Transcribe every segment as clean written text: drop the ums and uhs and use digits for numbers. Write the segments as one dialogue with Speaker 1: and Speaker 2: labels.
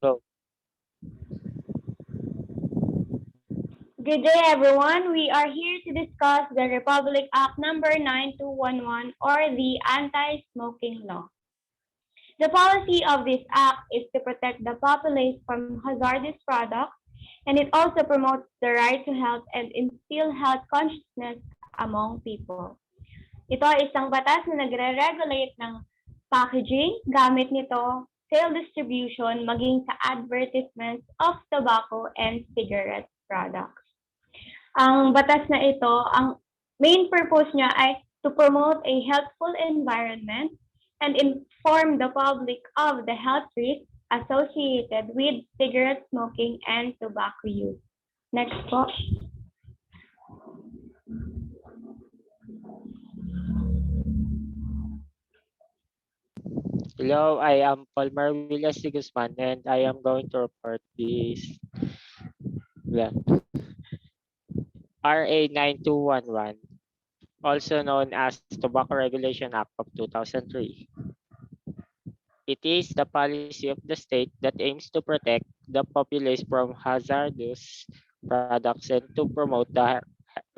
Speaker 1: go.
Speaker 2: Good day, everyone. We are here to discuss the Republic Act number 9211 or the Anti-Smoking Law. The policy of this act is to protect the populace from hazardous products, and it also promotes the right to health and instill health consciousness among people. Ito ay isang batas na nagre-regulate ng packaging, gamit nito, sale distribution, maging sa advertisements of tobacco and cigarette products. Ang batas na ito, ang main purpose niya ay to promote a healthful environment and inform the public of the health risks associated with cigarette smoking and tobacco use. Next po.
Speaker 1: Hello, I am Paul Marwil Guzman, and I am going to report this yeah, RA 9211, also known as Tobacco Regulation Act of 2003. It is the policy of the state that aims to protect the populace from hazardous products and to promote the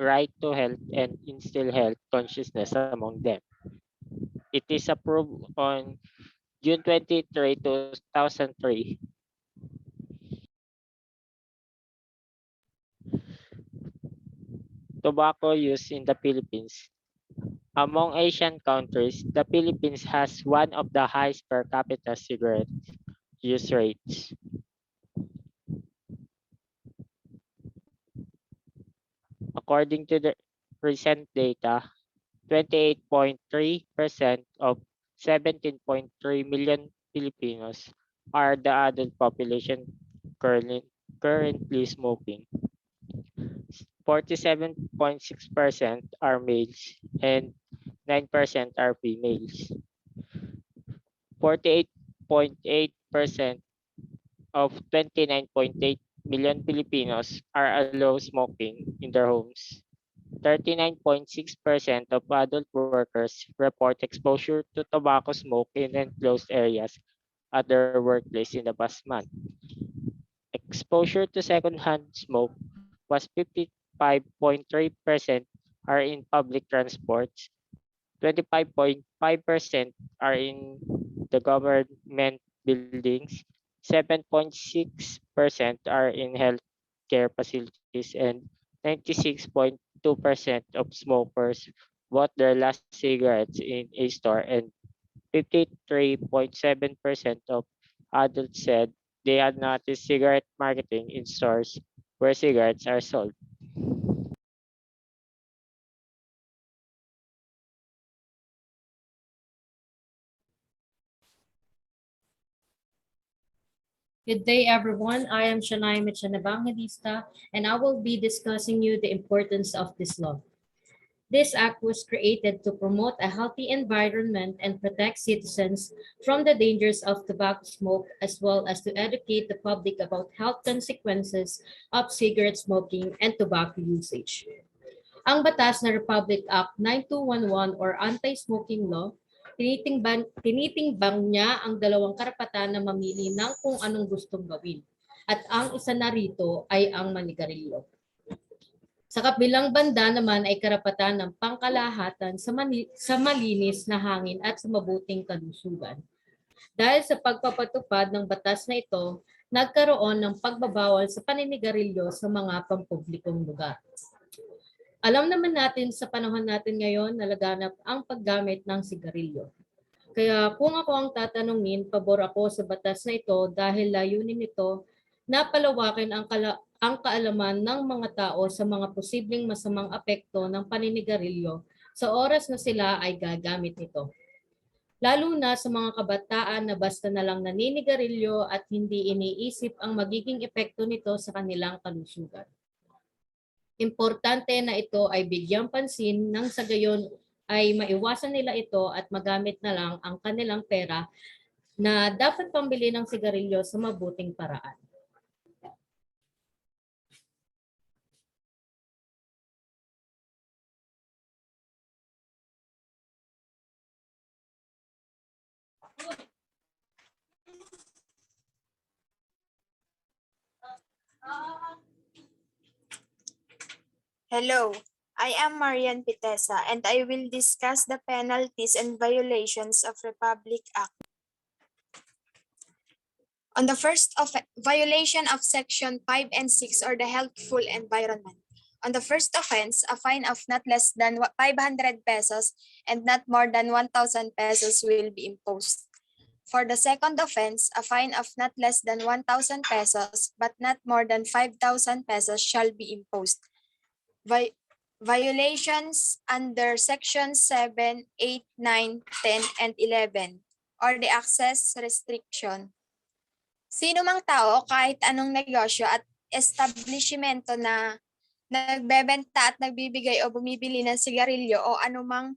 Speaker 1: right to health and instill health consciousness among them. It is approved on June 23, 2003. Tobacco use in the Philippines. Among Asian countries, the Philippines has one of the highest per capita cigarette use rates. According to the recent data, 28.3% of 17.3 million Filipinos are the adult population currently smoking. 47.6% are males and 9% are females. 48.8% of 29.8 million Filipinos are allow smoking in their homes. 39.6% of adult workers report exposure to tobacco smoke in enclosed areas at their workplace in the past month. Exposure to secondhand smoke was 55.3% are in public transports, 25.5% are in the government buildings, 7.6% are in healthcare facilities, and 96.2% of smokers bought their last cigarettes in a store, and 53.7% of adults said they had noticed cigarette marketing in stores where cigarettes are sold.
Speaker 3: Good day, everyone. I am Shanaiah, Mitch, and Evangelista, and I will be discussing you the importance of this law. This act was created to promote a healthy environment and protect citizens from the dangers of tobacco smoke, as well as to educate the public about health consequences of cigarette smoking and tobacco usage. Ang batas na Republic Act 9211 or Anti-Smoking Law, tinitimbang niya ang dalawang karapatan na mamili ng kung anong gustong gawin. At ang isa na rito ay ang manigarilyo. Sa kabilang banda naman ay karapatan ng pangkalahatan sa malinis na hangin at sa mabuting kalusugan. Dahil sa pagpapatupad ng batas na ito, nagkaroon ng pagbabawal sa paninigarilyo sa mga pampublikong lugar. Alam naman natin sa panahon natin ngayon na laganap ang paggamit ng sigarilyo. Kaya kung ako ang tatanungin, pabor ako sa batas na ito dahil layunin nito na palawakin ang kaalaman ng mga tao sa mga posibleng masamang apekto ng paninigarilyo sa oras na sila ay gagamit nito. Lalo na sa mga kabataan na basta na lang naninigarilyo at hindi iniisip ang magiging epekto nito sa kanilang kalusugan. Importante na ito ay bigyang pansin nang sa gayon ay maiwasan nila ito at magamit na lang ang kanilang pera na dapat pambili ng sigarilyo sa mabuting paraan.
Speaker 4: Hello, I am Marian Peteza and I will discuss the penalties and violations of Republic Act. On the first violation of Section 5 and 6 or the healthful environment. On the first offense, a fine of not less than 500 pesos and not more than 1,000 pesos will be imposed. For the second offense, a fine of not less than 1,000 pesos but not more than 5,000 pesos shall be imposed. Violations under Section 7, 8, 9, 10, and 11 or the access restriction. Sino mang tao kahit anong negosyo at establishmento na nagbebenta at nagbibigay o bumibili ng sigarilyo o anumang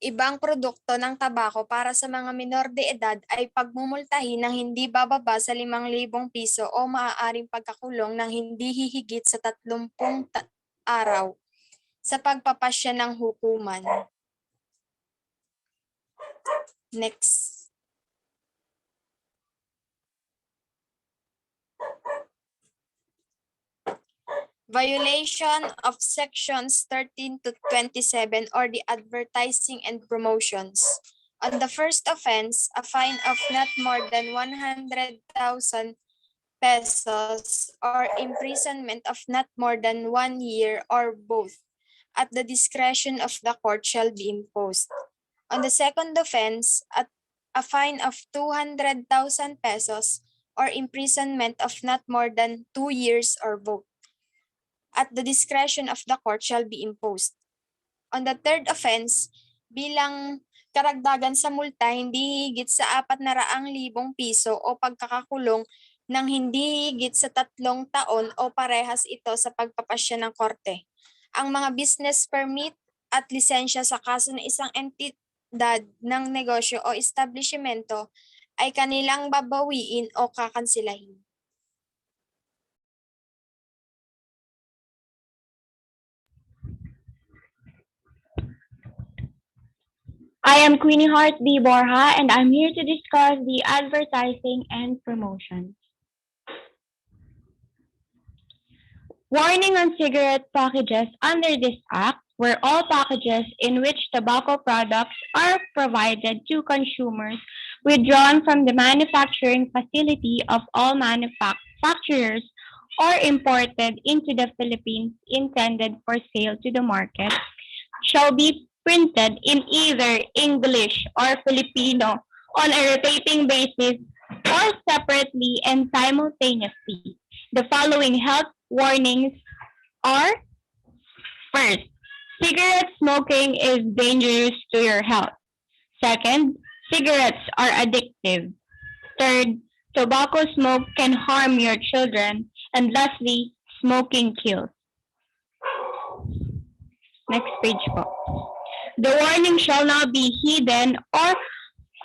Speaker 4: ibang produkto ng tabako para sa mga minor de edad ay pagmumultahin ng hindi bababa sa 5,000 piso o maaaring pagkakulong ng hindi hihigit sa 30 araw sa pagpapasya ng hukuman. Next. Violation of sections 13 to 27 or the advertising and promotions. On the first offense, a fine of not more than 100,000 pesos or imprisonment of not more than 1 year or both at the discretion of the court shall be imposed. On the second offense, a fine of 200,000 pesos or imprisonment of not more than 2 years or both at the discretion of the court shall be imposed. On the third offense, bilang karagdagan sa multa hindi higit sa 400,000 piso o pagkakakulong ng hindi higit sa 3 taon o parehas ito sa pagpapasya ng korte. Ang mga business permit at lisensya sa kaso ng isang entidad ng negosyo o establishmento ay kanilang babawiin o kakansilahin.
Speaker 2: I am Queenie Borja, and I'm here to discuss the advertising and promotions. Warning on cigarette packages under this act, where all packages in which tobacco products are provided to consumers withdrawn from the manufacturing facility of all manufacturers or imported into the Philippines intended for sale to the market shall be printed in either English or Filipino on a rotating basis or separately and simultaneously. The following health warnings are: first, cigarette smoking is dangerous to your health. Second, cigarettes are addictive. Third, tobacco smoke can harm your children. And lastly, smoking kills. Next page po. The warning shall not be hidden or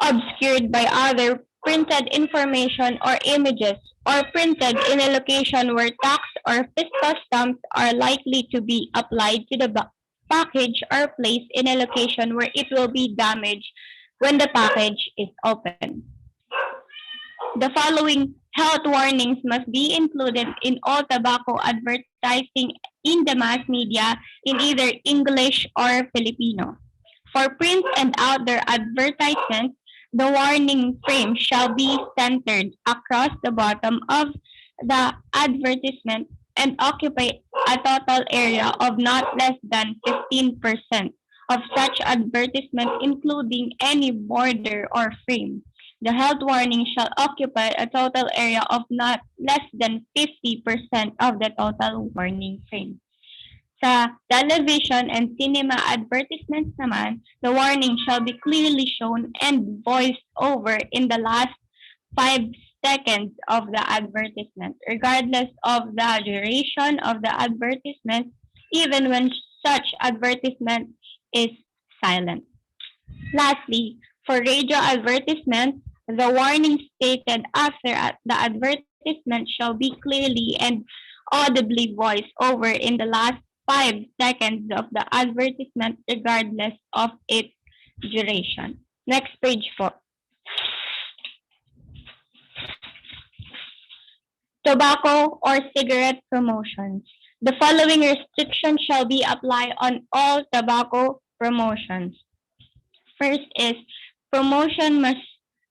Speaker 2: obscured by other printed information or images or printed in a location where tax or fiscal stamps are likely to be applied to the package or placed in a location where it will be damaged when the package is opened. The following health warnings must be included in all tobacco advertising in the mass media in either English or Filipino. For print and outdoor advertisements, the warning frame shall be centered across the bottom of the advertisement and occupy a total area of not less than 15% of such advertisement, including any border or frame. The health warning shall occupy a total area of not less than 50% of the total warning frame. Sa television and cinema advertisements naman, the warning shall be clearly shown and voiced over in the last 5 seconds of the advertisement, regardless of the duration of the advertisement, even when such advertisement is silent. Lastly, for radio advertisements, the warning stated after the advertisement shall be clearly and audibly voiced over in the last 5 seconds of the advertisement, regardless of its duration. Next page po. Tobacco or cigarette promotions. The following restrictions shall be applied on all tobacco promotions. First is promotion must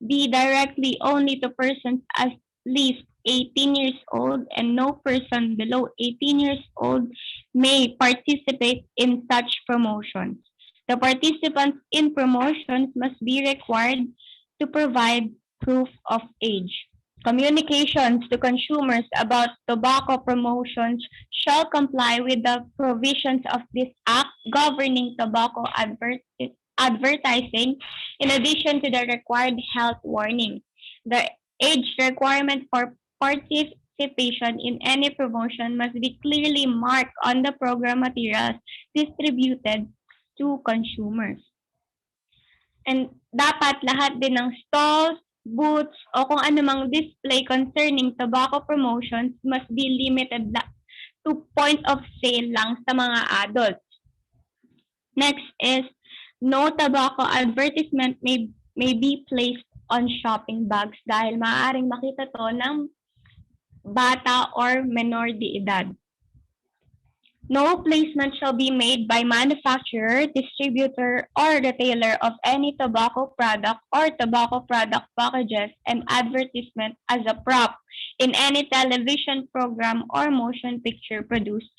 Speaker 2: be directly only to persons at least 18 years old, and no person below 18 years old may participate in such promotions. The participants in promotions must be required to provide proof of age. Communications to consumers about tobacco promotions shall comply with the provisions of this act governing tobacco advertising, in addition to the required health warning. The age requirement for participation in any promotion must be clearly marked on the program materials distributed to consumers. And dapat lahat din ng stalls, booths, o kung anumang display concerning tobacco promotions must be limited to point of sale lang sa mga adults. Next is, no tobacco advertisement may be placed on shopping bags dahil maaaring makita to ng bata or menor de edad. No placement shall be made by manufacturer, distributor, or retailer of any tobacco product or tobacco product packages and advertisement as a prop in any television program or motion picture produced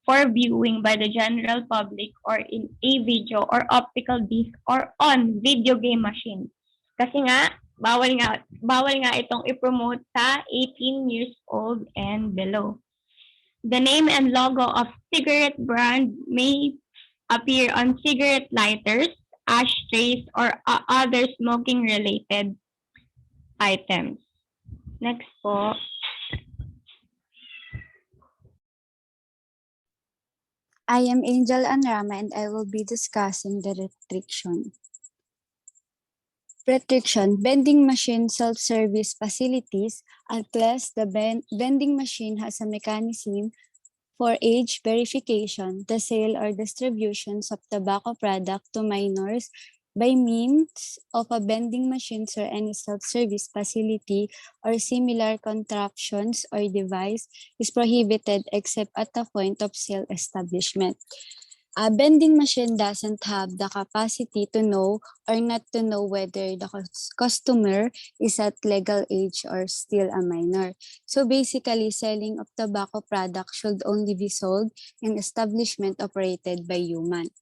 Speaker 2: for viewing by the general public or in a video or optical disc or on video game machine. Kasi nga, bawal nga itong i-promote sa 18 years old and below. The name and logo of cigarette brand may appear on cigarette lighters, ashtrays, or other smoking-related items. Next po.
Speaker 5: I am Angel and Rama, and I will be discussing the restriction. Vending machine self-service facilities, unless the vending machine has a mechanism for age verification, the sale or distributions of tobacco product to minors by means of a vending machines or any self-service facility or similar contraptions or device is prohibited except at the point of sale establishment. A vending machine doesn't have the capacity to know or not to know whether the customer is at legal age or still a minor. So basically, selling of tobacco products should only be sold in establishment operated by human.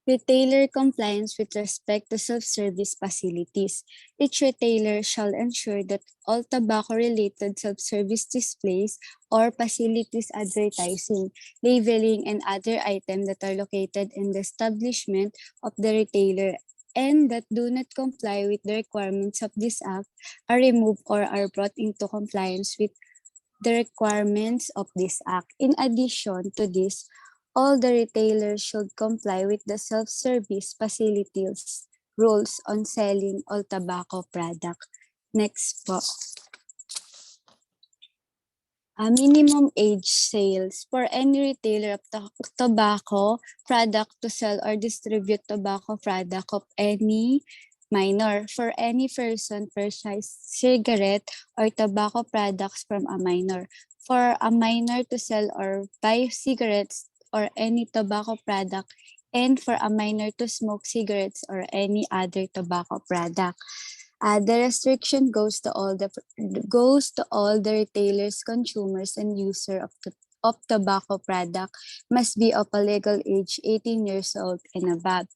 Speaker 5: Retailer compliance with respect to self-service facilities. Each retailer shall ensure that all tobacco-related self-service displays or facilities advertising, labeling, and other items that are located in the establishment of the retailer and that do not comply with the requirements of this act are removed or are brought into compliance with the requirements of this act. In addition to this, all the retailers should comply with the self-service facilities rules on selling all tobacco product. Next po. A minimum age sales for any retailer of tobacco product to sell or distribute tobacco product of any minor. For any person purchase cigarette or tobacco products from a minor. For a minor to sell or buy cigarettes or any tobacco product, and for a minor to smoke cigarettes or any other tobacco product. The restriction goes to all the retailers, consumers, and user of tobacco product must be of a legal age 18 years old and above.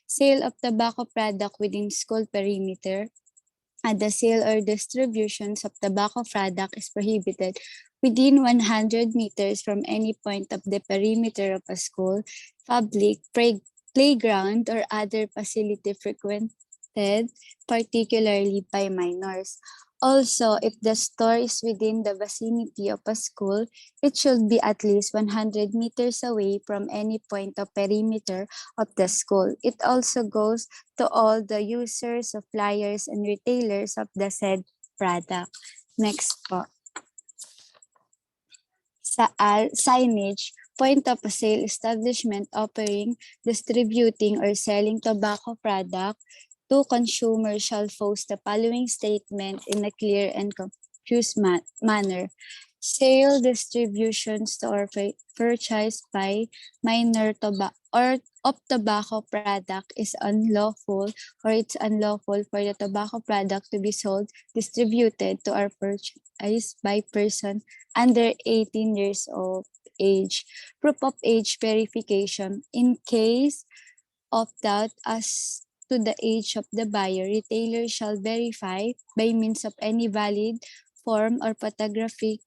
Speaker 5: Sale of tobacco product within school perimeter. The sale or distributions of tobacco product is prohibited within 100 meters from any point of the perimeter of a school, public, playground, or other facility frequented, particularly by minors. Also, if the store is within the vicinity of a school, it should be at least 100 meters away from any point of perimeter of the school. It also goes to all the users, suppliers, and retailers of the said product. Next po. Signage, point of sale establishment offering, distributing, or selling tobacco product to consumers shall post the following statement in a clear and confused manner. Sale, distribution, store, purchase by minor of tobacco product is unlawful, or it's unlawful for the tobacco product to be sold, distributed to or purchased by person under 18 years of age. Proof of age verification. In case of doubt as to the age of the buyer, retailer shall verify by means of any valid form or photographic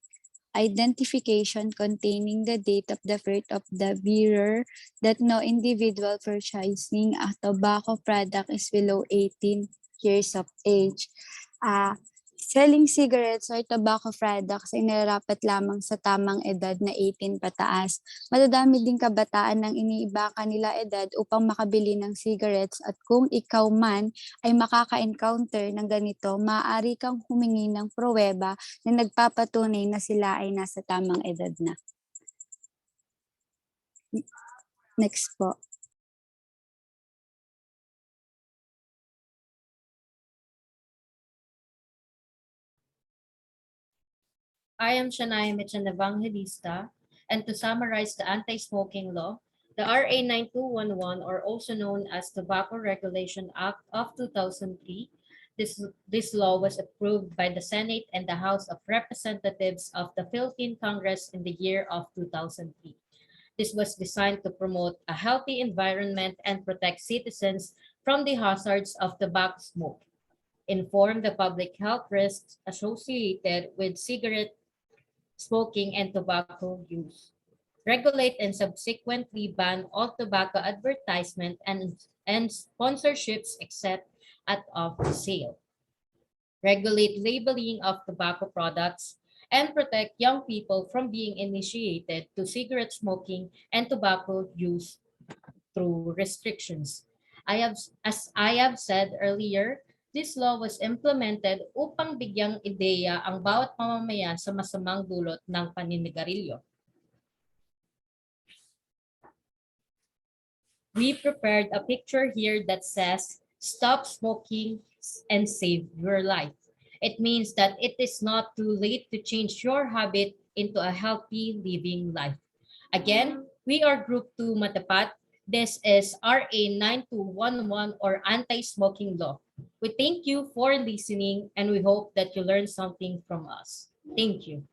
Speaker 5: identification containing the date of the birth of the bearer that no individual purchasing a tobacco product is below 18 years of age. Selling cigarettes or tobacco products ay nararapat lamang sa tamang edad na 18 pataas. Madadami ding kabataan ng iniiba kanila edad upang makabili ng cigarettes, at kung ikaw man ay makaka-encounter ng ganito, maaari kang humingi ng pruweba na nagpapatunay na sila ay nasa tamang edad na. Next po.
Speaker 3: I am Shanaiah, Mitch, and Evangelista, and to summarize the anti-smoking law, the RA 9211, or also known as Tobacco Regulation Act of 2003, this law was approved by the Senate and the House of Representatives of the Philippine Congress in the year of 2003. This was designed to promote a healthy environment and protect citizens from the hazards of tobacco smoke, inform the public health risks associated with cigarette smoking and tobacco use, regulate and subsequently ban all tobacco advertisement and sponsorships except at off sale, regulate labeling of tobacco products, and protect young people from being initiated to cigarette smoking and tobacco use through restrictions. As I have said earlier, this law was implemented upang bigyang ideya ang bawat mamamayan sa masamang dulot ng paninigarilyo. We prepared a picture here that says, "Stop smoking and save your life." It means that it is not too late to change your habit into a healthy living life. Again, we are Group 2 MATAPAT. This is RA 9211, or Anti-Smoking Law. We thank you for listening, and we hope that you learned something from us. Thank you.